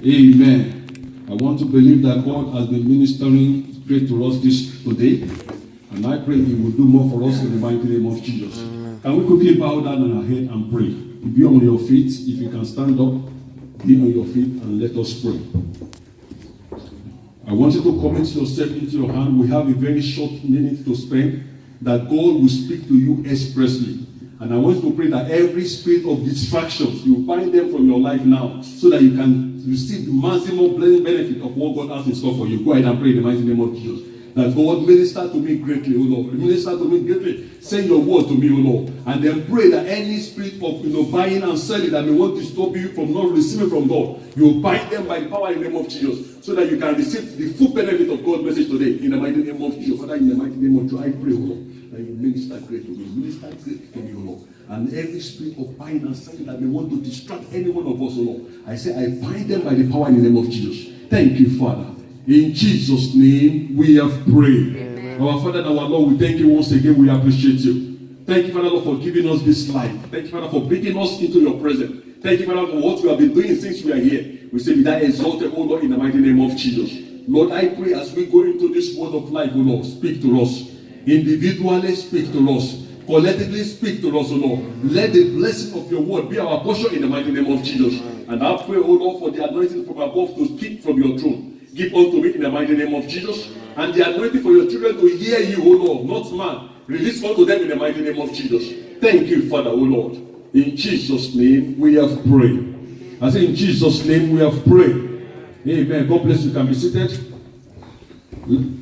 Amen. I want to believe that God has been ministering straight to us this today. And I pray He will do more for us in the mighty name of Jesus. Can we quickly bow down on our head and pray? Be on your feet. If you can stand up, be on your feet and let us pray. I want you to commit yourself into your hand. We have a very short minute to spend that God will speak to you expressly. And I want you to pray that every spirit of distractions, you bind them from your life now so that you can receive the maximum benefit of what God has in store for you. Go ahead and pray in the mighty name of Jesus. That God minister to me greatly, O Lord. Minister to me greatly. Send your word to me, O Lord. And then pray that any spirit of buying and selling that may want to stop you from not receiving from God, you bind them by the power in the name of Jesus, so that you can receive the full benefit of God's message today in the mighty name of Jesus. Father, in the mighty name of Jesus, I pray, O Lord, that you minister great to me. Minister great to me, O Lord. And every spirit of buying and selling that may want to distract any one of us, O Lord, I say I bind them by the power in the name of Jesus. Thank you, Father. In Jesus' name we have prayed. Amen. Our Father and our Lord, we thank you once again. We appreciate you. Thank you, Father, Lord, for giving us this life. Thank you, Father, for bringing us into your presence. Thank you, Father, for what we have been doing since we are here. We say, be thou exalted, O Lord, in the mighty name of Jesus. Lord, I pray as we go into this world of life, O Lord, speak to us. Individually speak to us. Collectively speak to us, O Lord. Let the blessing of your word be our portion in the mighty name of Jesus. And I pray, O Lord, for the anointing from above to speak from your throne. Give unto me in the mighty name of Jesus. And the anointing for your children to hear you, O Lord, not man. Release unto them in the mighty name of Jesus. Thank you, Father, O Lord. In Jesus' name we have prayed. I say in Jesus' name we have prayed. Amen. God bless you. You can be seated.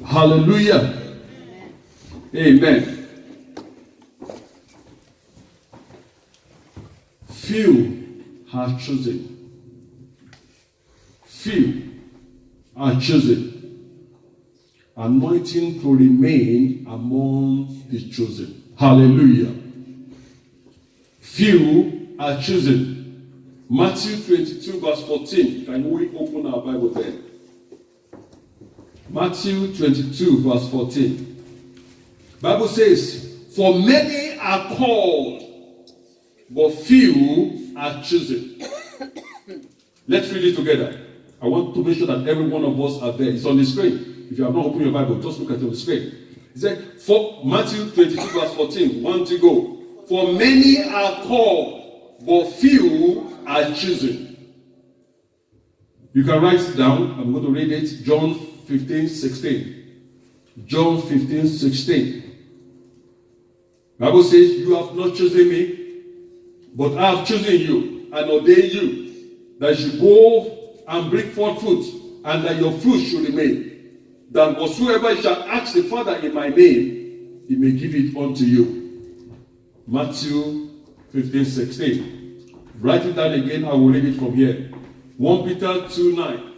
Hallelujah. Amen. Few are chosen. Few are chosen. Anointing to remain among the chosen. Hallelujah. Few are chosen. Matthew 22 verse 14. Can we open our Bible there? Matthew 22 verse 14. Bible says, for many are called, but few are chosen. Let's read it together. I want to make sure that every one of us are there. It's on the screen. If you have not opened your Bible, just look at it on the screen. It said, for Matthew 22 verse 14, 1 to go. For many are called, but few are chosen. You can write it down. I'm going to read it. John 15, 16. John 15, 16. Bible says, you have not chosen me, but I have chosen you and ordained you that you go and bring forth fruit, and that your fruit should remain. That whatsoever you shall ask the Father in my name, He may give it unto you. Matthew 15, 16. Write it down again. I will read it from here. 1 Peter 2, 9.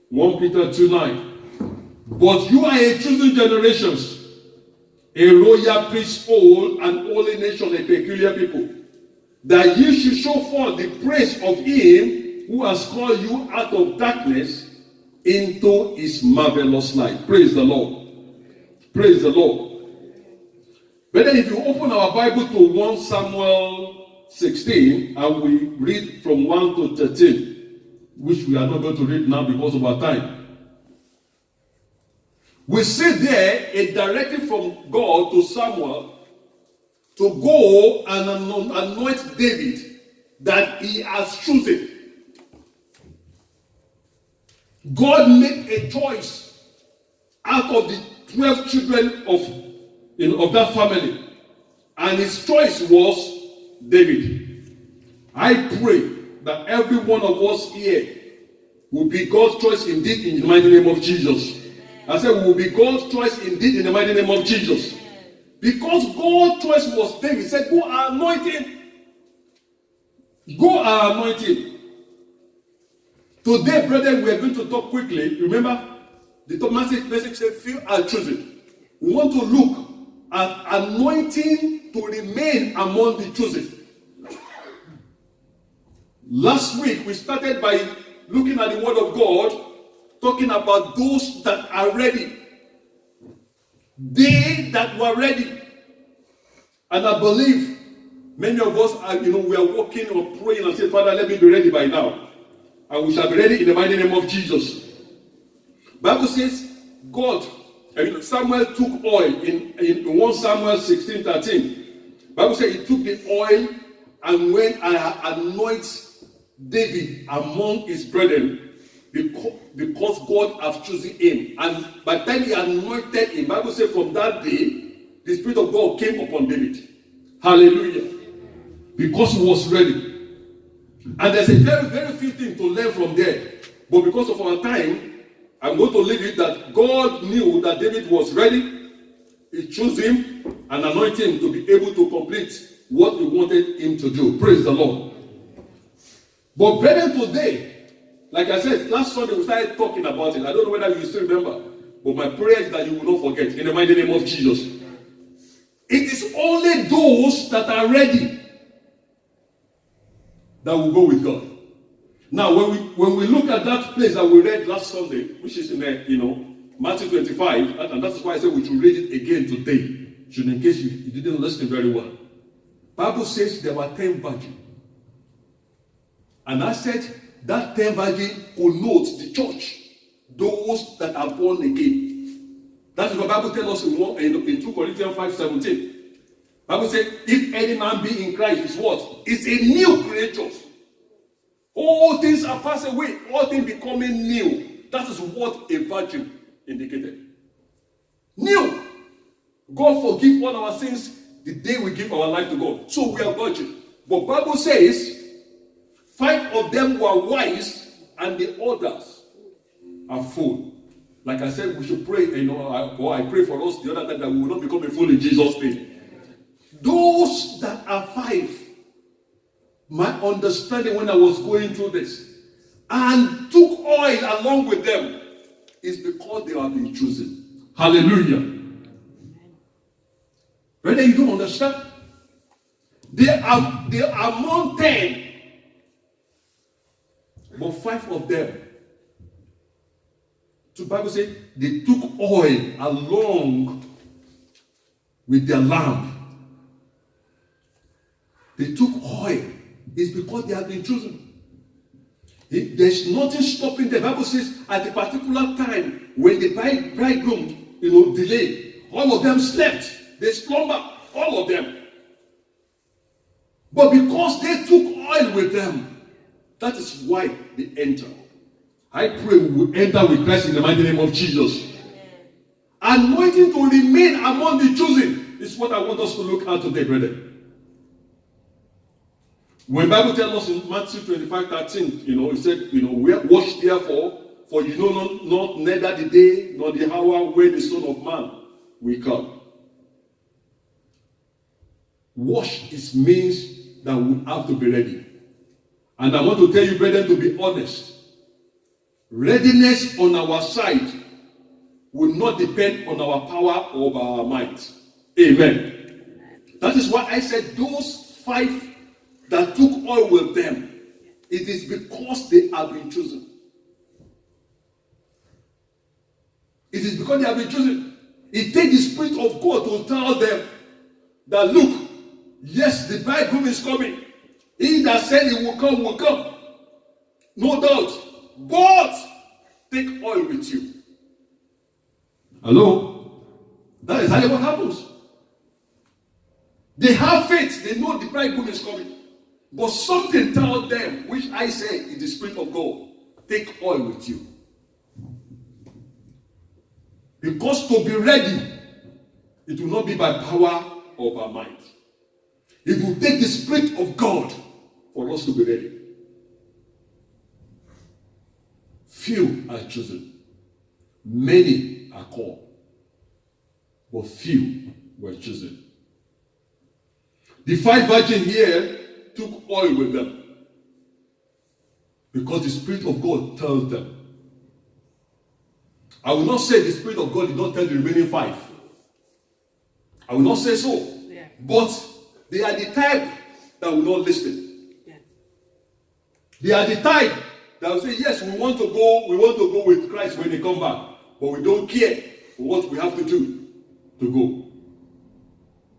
1 Peter 2, 9. But you are a chosen generation, a royal priesthood, and holy nation, a peculiar people, that ye should show forth the praise of Him who has called you out of darkness into His marvelous light. Praise the Lord. Praise the Lord. But then if you open our Bible to 1 Samuel 16, and we read from 1 to 13, which we are not going to read now because of our time, we see there a directive from God to Samuel to go and anoint David that he has chosen. God made a choice out of the 12 children of that family. And his choice was David. I pray that every one of us here will be God's choice indeed in the mighty name of Jesus. I said we will be God's choice indeed in the mighty name of Jesus. Because God's choice was David. He said, go and anoint him. Go and anoint him. Today, brethren, we are going to talk quickly. Remember, the top message said, few are chosen. We want to look at anointing to remain among the chosen. Last week, we started by looking at the Word of God, talking about those that are ready. They that were ready. And I believe many of us are, we are working or praying and saying, Father, let me be ready by now. and we shall be ready in the mighty name of Jesus. Bible says Samuel took oil in 1 Samuel 16:13. Bible says he took the oil and went and anointed David among his brethren because God has chosen him. And by the time he anointed him, Bible says from that day, the Spirit of God came upon David. Hallelujah. Because he was ready. And there's a very, very few things to learn from there. But because of our time, I'm going to leave it that God knew that David was ready. He chose him and anointed him to be able to complete what he wanted him to do. Praise the Lord. But brethren, today, like I said, last Sunday we started talking about it. I don't know whether you still remember. But my prayer is that you will not forget. In the mighty name of Jesus. It is only those that are ready that will go with God. Now, when we look at that place that we read last Sunday, which is in Matthew 25, and that's why I said we should read it again today, in case you didn't listen very well. Bible says there were 10 virgins. And I said that 10 virgins connotes the church, those that are born again. That is what the Bible tells us in 2 Corinthians 5:17. Bible says, if any man be in Christ, is what? It's a new creature. All things are passed away, all things becoming new. That is what a virgin indicated. New. God forgive all our sins the day we give our life to God. So we are virgin. But Bible says 5 of them were wise and the others are fool. Like I said, we should pray, or I pray for us the other time that we will not become a fool in Jesus' name. Those that are 5, my understanding when I was going through this, and took oil along with them, is because they have been chosen. Hallelujah. Brother, you don't understand? They are among 10, but 5 of them, the Bible says, they took oil along with their lamp. They took oil. It's because they have been chosen. There's nothing stopping them. The Bible says at a particular time when the bridegroom delayed, all of them slept. They slumbered, all of them. But because they took oil with them, that is why they entered. I pray we will enter with Christ in the mighty name of Jesus. Anointing to remain among the chosen is what I want us to look at today, brother. When the Bible tells us in Matthew 25:13, it said, watch therefore, for you know not neither the day nor the hour where the Son of Man will come. Watch means that we have to be ready. And I want to tell you, brethren, to be honest. Readiness on our side will not depend on our power or our might. Amen. That is why I said those 5 that took oil with them, it is because they have been chosen. It is because they have been chosen. It takes the Spirit of God to tell them that, look, yes, the bridegroom is coming. He that said he will come, will come. No doubt. But take oil with you. Hello? That is exactly what happens. They have faith. They know the bridegroom is coming. But something tells them, which I say is the Spirit of God, take oil with you. Because to be ready, it will not be by power or by might. It will take the Spirit of God for us to be ready. Few are chosen. Many are called. But few were chosen. The 5 virgins here took oil with them. Because the Spirit of God tells them. I will not say the Spirit of God did not tell the remaining 5. I will not say so. Yeah. But they are the type that will not listen. Yeah. They are the type that will say, yes, we want to go with Christ when he come back. But we don't care what we have to do to go.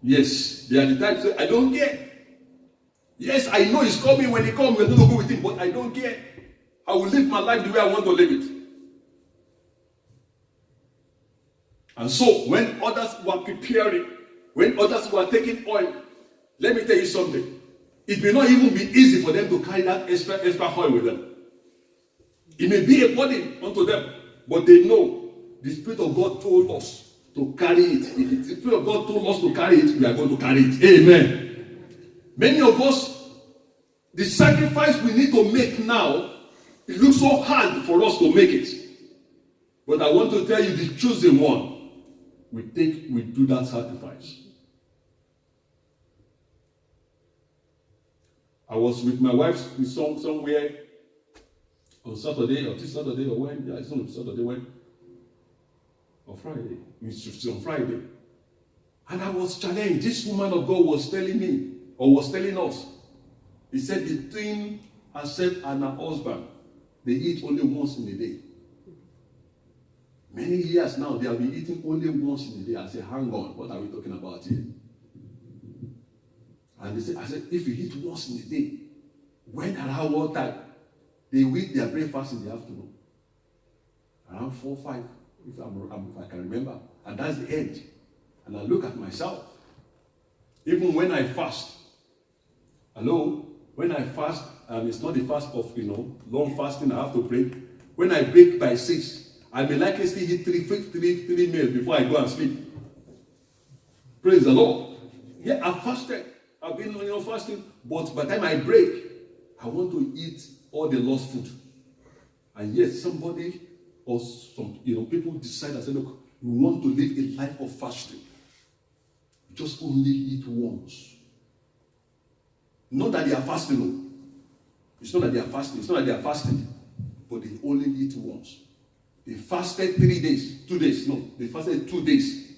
Yes, they are the type that say, I don't care. Yes, I know he's coming. When he comes, we're going to go with him, but I don't care. I will live my life the way I want to live it. And so, when others were preparing, when others were taking oil, let me tell you something. It may not even be easy for them to carry that extra oil with them. It may be a burden unto them, but they know the Spirit of God told us to carry it. If the Spirit of God told us to carry it, we are going to carry it. Amen. Many of us, the sacrifice we need to make now, it looks so hard for us to make it. But I want to tell you, the chosen one, we do that sacrifice. I was with my wife somewhere on Saturday, or this Saturday, or when? Yeah, it's on Saturday, when? Or Friday. It's on Friday. And I was challenged. This woman of God was telling me, or was telling us, he said between herself and her husband, they eat only once in a day. Many years now, they have been eating only once in a day. I said, hang on, what are we talking about here? And I said, if you eat once in a day, when around what time? They eat their breakfast in the afternoon. Around 4, 5, if I can remember. And that's the end. And I look at myself. Even when I fast, when I fast, and it's not the fast of, long fasting, I have to pray. When I break by 6, I may likely still eat three meals before I go and sleep. Praise the Lord. Yeah, I fasted. I've been fasting. But by the time I break, I want to eat all the lost food. And yet somebody or some people decide and say, look, we want to live a life of fasting. Just only eat once. Not that they are fasting. No. It's not that they are fasting. It's not that they are fasting. But they only eat once. They fasted 3 days. 2 days. No, they fasted 2 days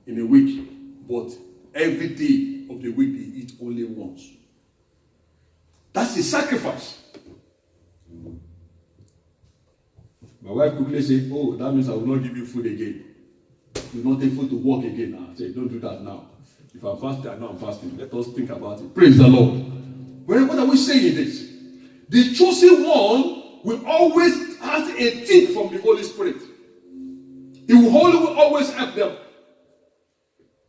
in a week. But every day of the week they eat only once. That's the sacrifice. My wife quickly said, oh, that means I will not give you food again. You will not take food to work again. I said, don't do that now. If I'm fasting, I know I'm fasting. Let us think about it. Praise the Lord. Well, what are we saying in this? The chosen one will always have a tip from the Holy Spirit. He will always help them.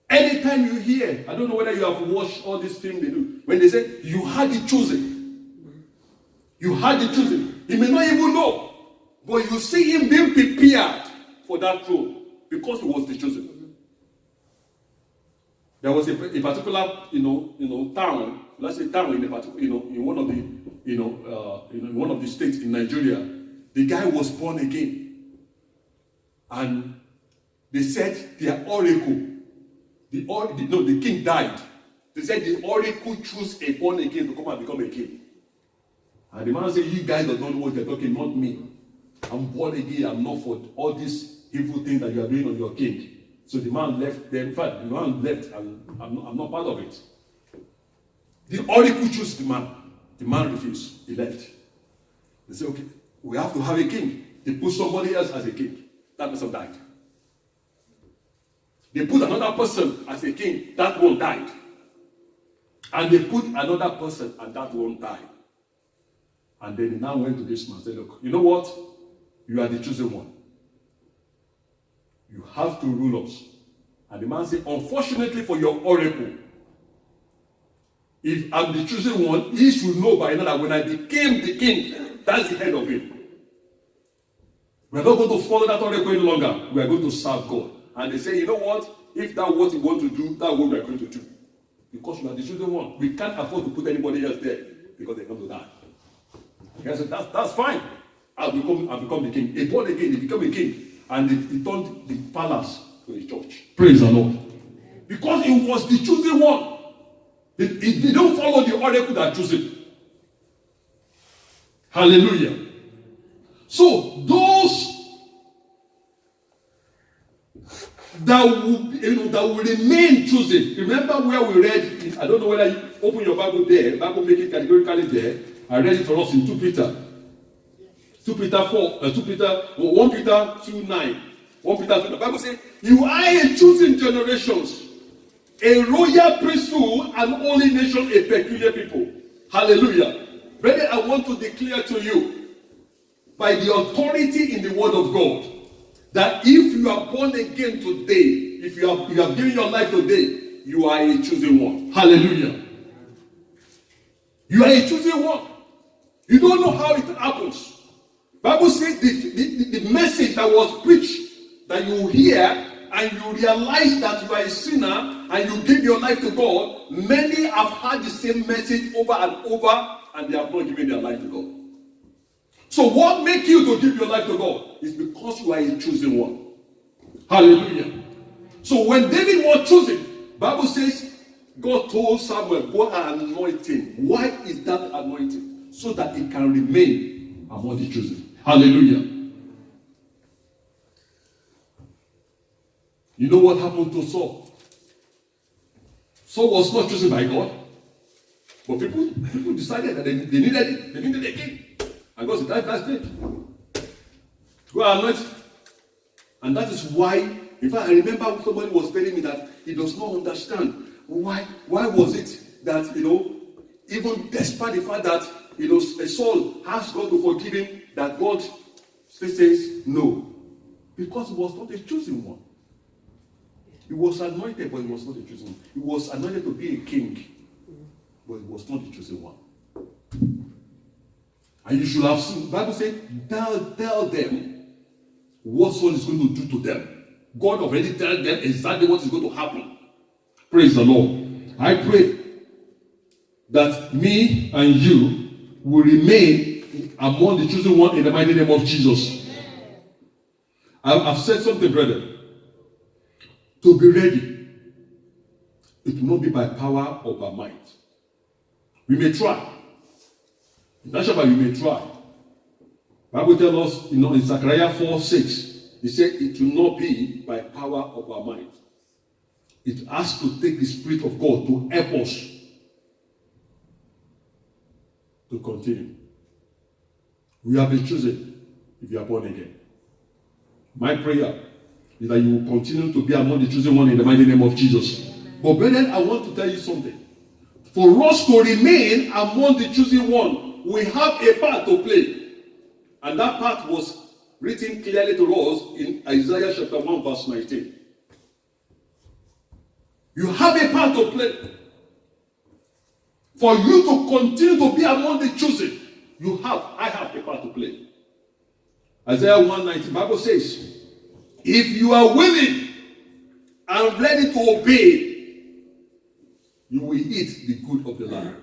Anytime you hear, I don't know whether you have watched all these things they do, when they say, you had it chosen. You had it chosen. He may not even know. But you see him being prepared for that role because he was the chosen. There was a particular, town. Let's say town in a particular, in one of the, in one of the states in Nigeria. The guy was born again, and they said their oracle. The king died. They said the oracle chose a born again to come and become a king. And the man said, "You guys don't know what you're talking, not me. I'm born again. I'm not for all these evil things that you are doing on your king." So the man left them. In fact, the man left, and I'm not part of it. The oracle chose the man. The man refused. He left. They said, "Okay, we have to have a king." They put somebody else as a king. That person died. They put another person as a king. That one died. And they put another person, and that one died. And then he now went to this man and said, "Look, you know what? You are the chosen one. You have to rule us." And the man said, "Unfortunately for your oracle, if I'm the chosen one, he should know by now that when I became the king, that's the head of it. We're not going to follow that oracle any longer. We are going to serve God." And they say, "You know what? If that's what you want to do, that's what we are going to do. Because you are the chosen one. We can't afford to put anybody else there because they're going to die." Okay, so that's fine. I'll become the king. He born again, he became a king. And he turned the palace to a church. Praise the Lord. Because he was the chosen one. They don't follow the oracle that chose him. Hallelujah. So those that will remain chosen. Remember where we read, I don't know whether you open your Bible there, Bible make it categorically there. I read it for us in 2 Peter. 1 Peter 2:9. 1 Peter 2. The Bible says, "You are a chosen generations, a royal priesthood, an holy nation, a peculiar people." Hallelujah. Brother, I want to declare to you by the authority in the word of God, that if you are born again today, if you have given your life today, you are a chosen one. Hallelujah. You are a chosen one. You don't know how it happens. Bible says the message that was preached, that you hear and you realize that you are a sinner and you give your life to God, many have heard the same message over and over and they have not given their life to God. So what makes you to give your life to God is because you are a chosen one. Hallelujah. So when David was chosen, Bible says God told Samuel, go and anoint him. Why is that anointing? So that he can remain among the chosen. Hallelujah. You know what happened to Saul? Saul was not chosen by God. But people decided that they needed it. They needed a king. And God said, that's great. Go and anoint. And that is why, in fact, I remember somebody was telling me that he does not understand why was it that, even despite the fact that, Saul asked God to forgive him, that God still says no. Because he was not a chosen one. He was anointed, but he was not a chosen one. He was anointed to be a king, but he was not a chosen one. And you should have seen, the Bible says, tell them what Saul is going to do to them. God already told them exactly what is going to happen. Praise the Lord. I pray that me and you will remain among the chosen one in the mighty name of Jesus. I've said something, brother. To be ready. It will not be by power or by might. We may try. Naturally, we may try. Bible tells us, in Zechariah 4:6, he said it will not be by power or by might. It has to take the Spirit of God to help us to continue. We have been chosen if you are born again. My prayer is that you will continue to be among the chosen one in the mighty name of Jesus. But brethren, I want to tell you something. For us to remain among the chosen one, we have a part to play. And that part was written clearly to us in Isaiah chapter 1 verse 19. You have a part to play. For you to continue to be among the chosen, I have a part to play. Isaiah 1:19, Bible says, if you are willing and ready to obey, you will eat the good of the land.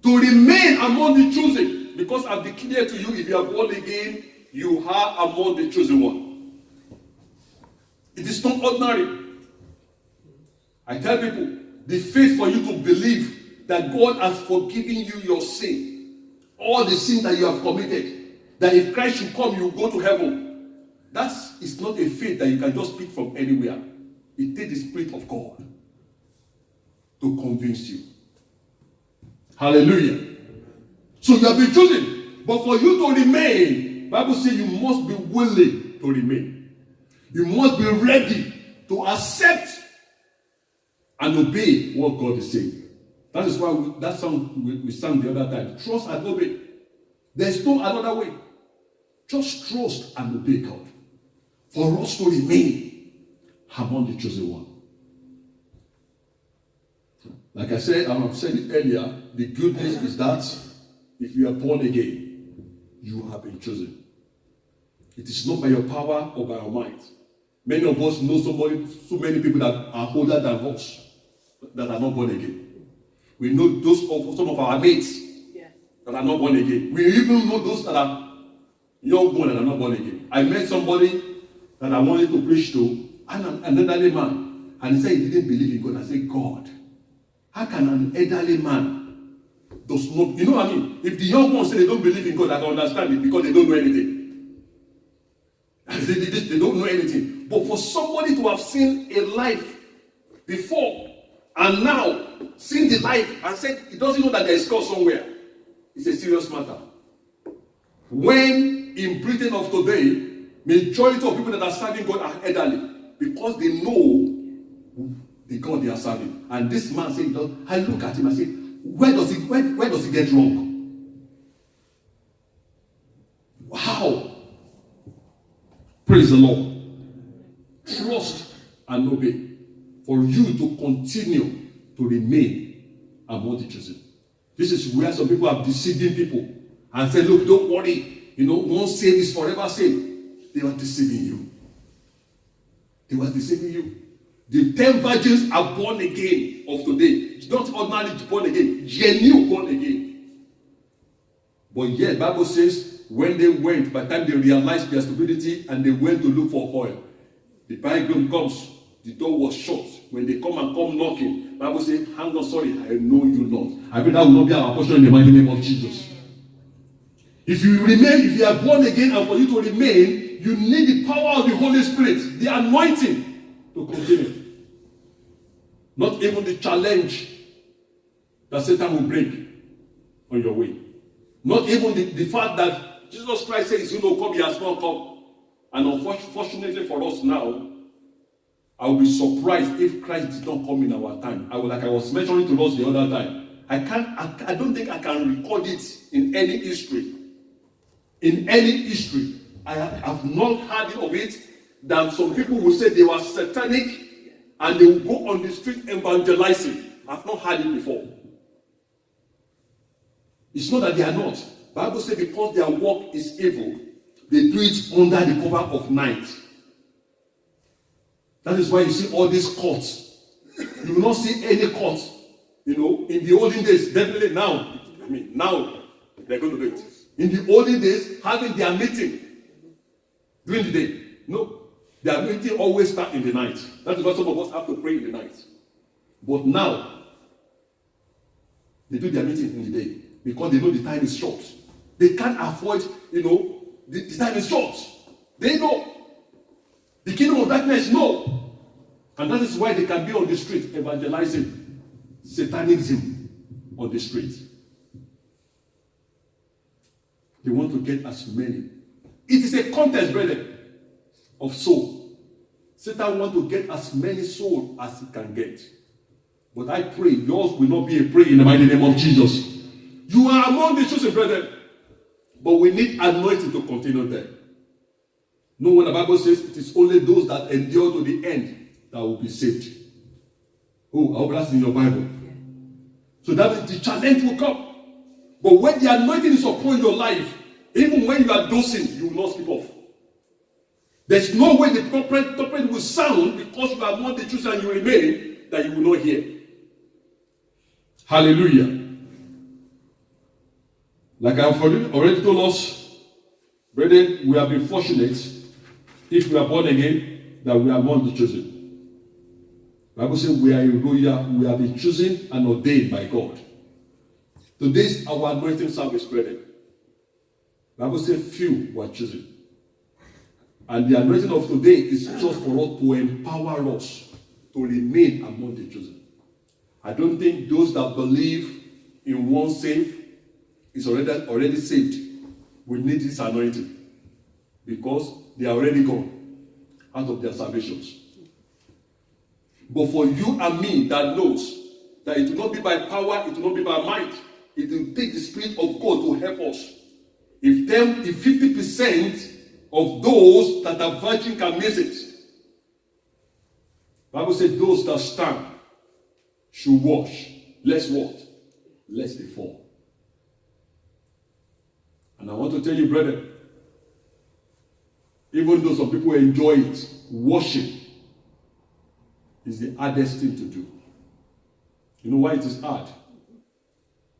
To remain among the chosen, because I've declared to you, if you are born again, you are among the chosen one. It is not ordinary. I tell people, the faith for you to believe that God has forgiven you your sin, all the sin that you have committed, that if Christ should come, you will go to heaven. That is not a faith that you can just pick from anywhere. It takes the Spirit of God to convince you. Hallelujah. So you have been chosen. But for you to remain, the Bible says you must be willing to remain. You must be ready to accept and obey what God is saying. That is why that song we sang the other time. Trust and obey. There's no another way. Just trust and obey God. For us to remain among the chosen one. Like I said, and I've said it earlier, the good news is that if you are born again, you have been chosen. It is not by your power or by your might. Many of us know so many people that are older than us that are not born again. We know some of our mates that are not born again. We even know those that are young born and are not born again. I met somebody that I wanted to preach to, an elderly man, and he said he didn't believe in God. I said, God, how can an elderly man does not, you know what I mean? If the young ones say they don't believe in God, I can understand it because they don't know anything. They don't know anything. But for somebody to have seen a life before and now seen the life and said he doesn't know that there is God somewhere, it's a serious matter. When in Britain of today, majority of people that are serving God are elderly because they know the God they are serving. And this man said, I look at him and say, where does he get wrong? how. Praise the Lord. Trust and obey for you to continue to remain among the chosen. This is where some people are deceiving people and say, look, don't worry, once saved is forever saved. They were deceiving you. They were deceiving you. The 10 virgins are born again of today. Not ordinarily born again, genuine born again. But yet, Bible says, when they went, by the time they realized their stupidity and they went to look for oil, the bridegroom comes, the door was shut. When they come knocking, Bible says, hang on, sorry, I know you not. I pray that will not be our portion in the mighty name of Jesus. If you are born again, and for you to remain, you need the power of the Holy Spirit, the anointing to continue. Not even the challenge that Satan will bring on your way. Not even the fact that Jesus Christ says, come, he has not come. And unfortunately for us now, I will be surprised if Christ did not come in our time. Like I was mentioning to us the other time, I don't think I can record it in any history. In any history, I have not heard of it that some people will say they were satanic and they will go on the street evangelizing. I've not heard it before. It's not that they are not. The Bible says because their work is evil, they do it under the cover of night. That is why you see all these courts. You will not see any courts. In the olden days, definitely now. Now they're going to do it. In the olden days, having their meeting during the day. No. Their meeting always starts in the night. That is why some of us have to pray in the night. But now, they do their meeting in the day because they know the time is short. They can't afford, the time is short. They know. The kingdom of darkness know. And that is why they can be on the street evangelizing satanism on the street. They want to get as many. It is a contest, brethren, of soul. Satan wants to get as many souls as he can get. But I pray yours will not be a prayer in the mighty name of Jesus. You are among the chosen, brethren. But we need anointing to continue there. No, when the Bible says it is only those that endure to the end that will be saved. Oh, I hope that's in your Bible. So that is the challenge will come. But when the anointing is upon your life, even when you are dosing, you will not slip off. There's no way the trumpet will sound because you are not the truth and you remain that you will not hear. Hallelujah. Like I have already told us, brethren, we have been fortunate if we are born again that we are among the chosen. The Bible says we are a royal, we have been chosen and ordained by God. Today's our anointing service, brethren. The Bible says few were chosen. And the anointing of today is just for us to empower us to remain among the chosen. I don't think those that believe in one saved is already saved will need this anointing because they are already gone out of their salvations. But for you and me that knows that it will not be by power, it will not be by might, it will take the Spirit of God to help us. If 50% of those that are virgin can miss it, the Bible says those that stand should watch. Lest what? Lest they fall. And I want to tell you, brother, even though some people enjoy it, worship is the hardest thing to do. You know why it is hard?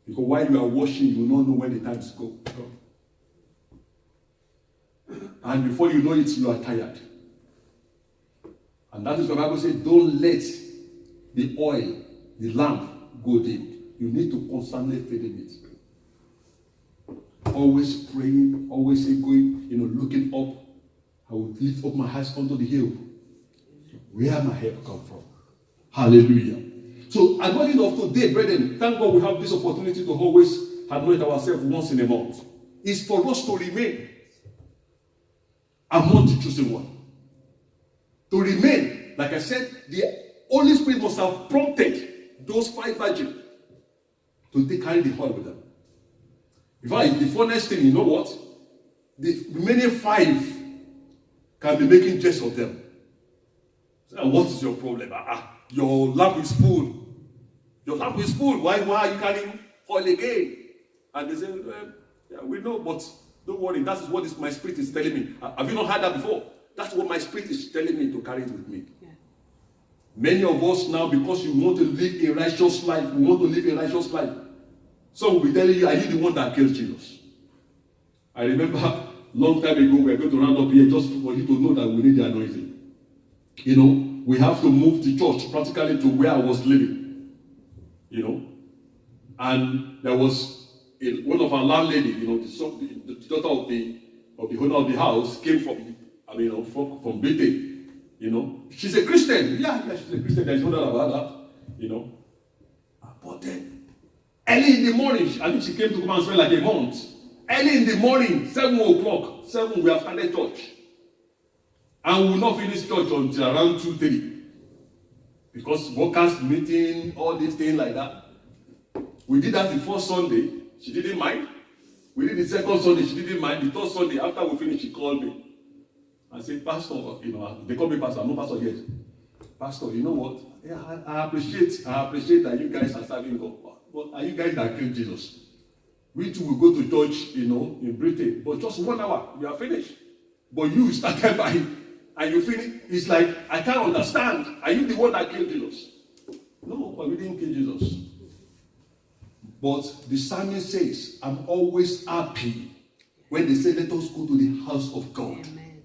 Because while you are washing, you will not know when the time is go. And before you know it, you are tired. And that is what the Bible says, don't let the oil, the lamp, go dim. You need to constantly feed it. Always praying, always going, looking up. I will lift up my eyes unto the hill. Where my help come from? Hallelujah. So, anointing of today, brethren, thank God we have this opportunity to always anoint ourselves once in a month. It's for us to remain among the chosen one. To remain, like I said, the Holy Spirit must have prompted those 5 virgins to carry the oil with them. In fact, the funniest thing, you know what? the remaining 5 can be making jest of them. So, what is your problem? Your lamp is full. Your lamp is full. Why are you carrying oil again? And they say, well, yeah, we know, but don't worry. That is what my spirit is telling me. Have you not heard that before? That's what my spirit is telling me to carry it with me. Yeah. Many of us now, because you want to live a righteous life, we want to live a righteous life. Some will be telling you, are you the one that killed Jesus? I remember a long time ago, we were going to round up here just for you to know that we need the anointing. You know, we have to move the church practically to where I was living. You know, and there was one of our landlady, you know, the daughter of the owner of the house came from, from Britain. You know, she's a Christian. Yeah, she's a Christian. There's no doubt about that. You know, but then early in the morning, I think she came to come and spend like a month. Early in the morning, 7 o'clock, 7, we have started church. And we will not finish church until around 2-3. Because workers meeting, all these things like that. We did that the first Sunday, she didn't mind. We did the second Sunday, she didn't mind. The third Sunday, after we finished, she called me. And said, Pastor, you know, they call me Pastor, I'm not Pastor yet. Pastor, you know what? Yeah, I appreciate that you guys are serving God. But are you guys that killed Jesus? We too will go to church, you know, in Britain, but just 1 hour, we are finished. But you started by and you finish. It's like, I can't understand. Are you the one that killed Jesus? No, but we didn't kill Jesus. But the psalmist says, I'm always happy when they say, let us go to the house of God. Amen.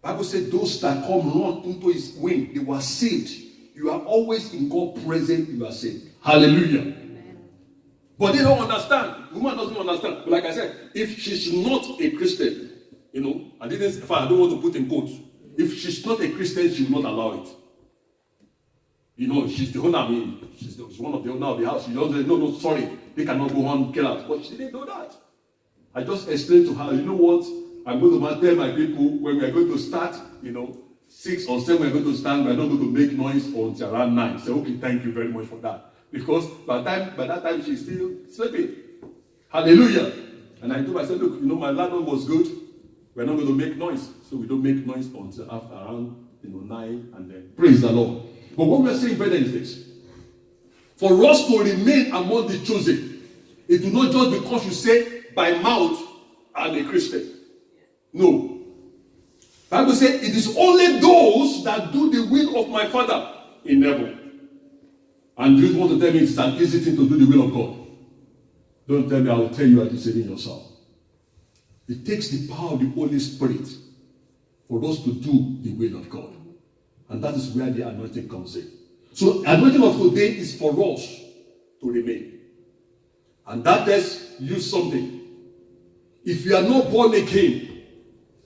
Bible said, those that come run into his wing, they were saved. You are always in God's presence, you are saved. Hallelujah. Amen. But they don't understand. Woman doesn't understand. But like I said, if she's not a Christian, you know, I don't want to put in quotes. If she's not a Christian, she will not allow it. You know, she's the owner. She's one of the owner of the house. She doesn't say, no, sorry, they cannot go on kill out. But she didn't do that. I just explained to her, you know what? I'm going to tell my people when we are going to start, you know, 6 or 7, we're going to stand. We're not going to make noise until around 9. Say, okay, thank you very much for that. Because by that time she's still sleeping. Hallelujah. And I told her, I said, look, you know, my landlord was good. We're not going to make noise. So we don't make noise until after around 9 and then praise the Lord. But what we're saying, brother, is this. For us to remain among the chosen, it will not just because you say by mouth, I'm a Christian. No. Bible says it is only those that do the will of my Father in heaven. And you want to tell me it's an easy thing to do the will of God. Don't tell me, I will tell you how to say it yourself. It takes the power of the Holy Spirit for us to do the will of God. And that is where the anointing comes in. So the anointing of today is for us to remain. And that tells you something. If you are not born again,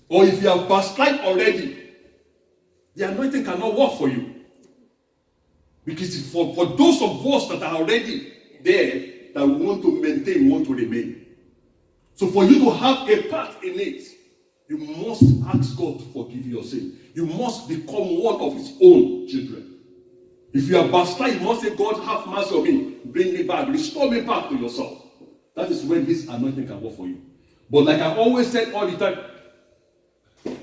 or if you have backslid already, the anointing cannot work for you. Because for those of us that are already there, that we want to maintain, we want to remain. So for you to have a part in it, you must ask God to forgive your sin. You must become one of his own children. If you are backslid, you must say, God, have mercy on me. Bring me back. Restore me back to yourself. That is when this anointing can work for you. But like I always said all the time,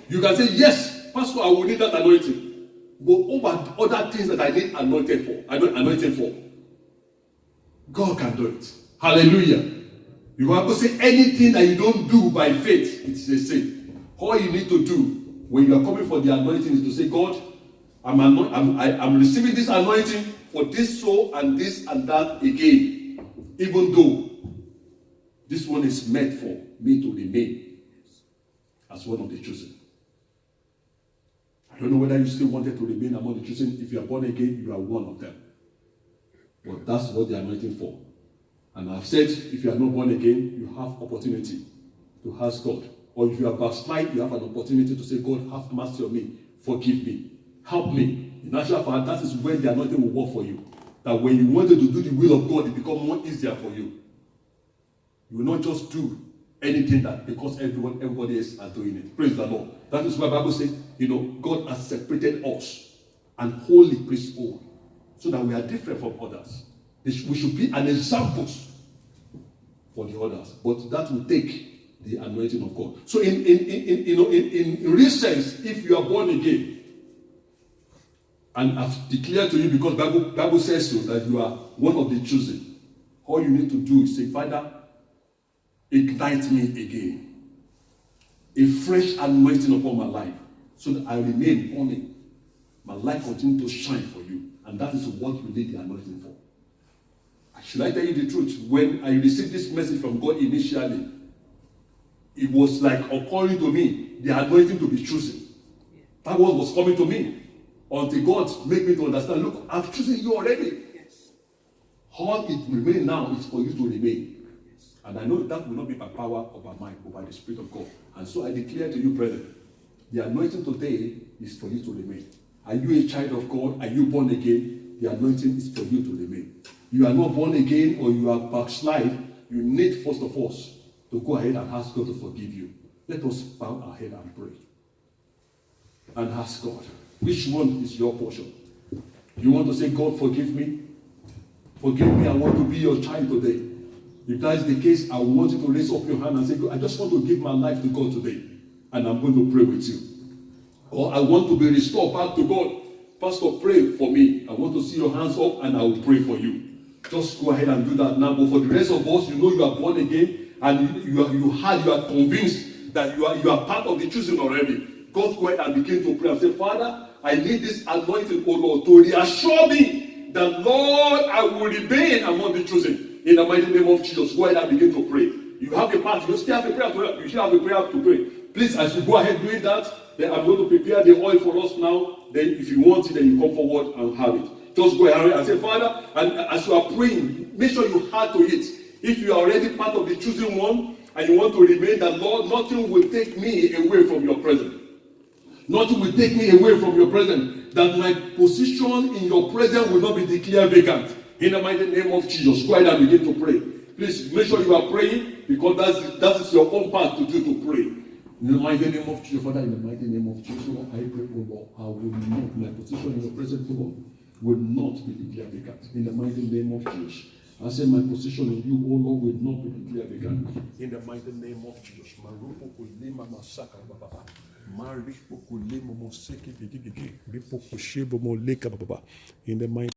you can say, yes, Pastor, I will need that anointing. But over other things that I need anointing for, God can do it. Hallelujah. You have to say anything that you don't do by faith, it's a sin. All you need to do when you are coming for the anointing is to say, God, I'm receiving this anointing for this soul and this and that again. Even though this one is meant for me to remain as one of the chosen. I don't know whether you still wanted to remain among the chosen. If you are born again, you are one of them. But that's what the anointing for. And I've said, if you are not born again, you have opportunity to ask God. Or if you are backslid, you have an opportunity to say, God, have mercy on me. Forgive me. Help me. In actual fact, that is when the anointing will work for you. That when you wanted to do the will of God, it becomes more easier for you. You will not just do anything that because everybody else are doing it. Praise the Lord. That is why the Bible says, God has separated us and holy priesthood so that we are different from others. We should be an example for the others. But that will take the anointing of God. So in real sense, if you are born again, and I've declared to you, because Bible says so, that you are one of the chosen, all you need to do is say, Father, ignite me again. A fresh anointing upon my life, so that I remain burning. My life continue to shine for you. And that is what you need the anointing for. Should I tell you the truth? When I received this message from God initially, it was like occurring to me, the anointing to be chosen. That word was coming to me. Until God made me to understand, look, I've chosen you already. Yes. All it remains now is for you to remain. Yes. And I know that will not be by power or by might, but by the Spirit of God. And so I declare to you, brethren, the anointing today is for you to remain. Are you a child of God? Are you born again? The anointing is for you to remain. You are not born again or you are backslide. You need, first of all, to go ahead and ask God to forgive you. Let us bow our head and pray. And ask God, which one is your portion? You want to say, God, forgive me? Forgive me, I want to be your child today. If that is the case, I want you to raise up your hand and say, I just want to give my life to God today. And I'm going to pray with you. Or I want to be restored back to God. Pastor, pray for me. I want to see your hands up and I will pray for you. Just go ahead and do that now. But for the rest of us, you know you are born again and you are convinced that you are part of the choosing already. God, go ahead and begin to pray and say, Father, I need this anointing, oh Lord, to reassure me that, Lord, I will remain among the chosen. In the mighty name of Jesus, go ahead and begin to pray. You have a part, you still have a prayer to pray. You still have a prayer to pray. Please, as you go ahead doing that, then I'm going to prepare the oil for us now. Then if you want it, then you come forward and have it. Just go ahead and say, Father, and as you are praying, make sure you add to it. If you are already part of the chosen one, and you want to remain, that Lord, nothing will take me away from your presence. Nothing will take me away from your presence. That my position in your presence will not be declared vacant. In the mighty name of Jesus, go ahead and begin to pray. Please make sure you are praying, because that is your own part to do, to pray. In the mighty name of Jesus, Father, in the mighty name of Jesus, Lord, I pray, oh Lord, I will not, my position in your presence, oh Lord, will not be declared vacant. In the mighty name of Jesus. I say my position in you, oh Lord, will not be declared vacant. In the mighty name of Jesus. In the mighty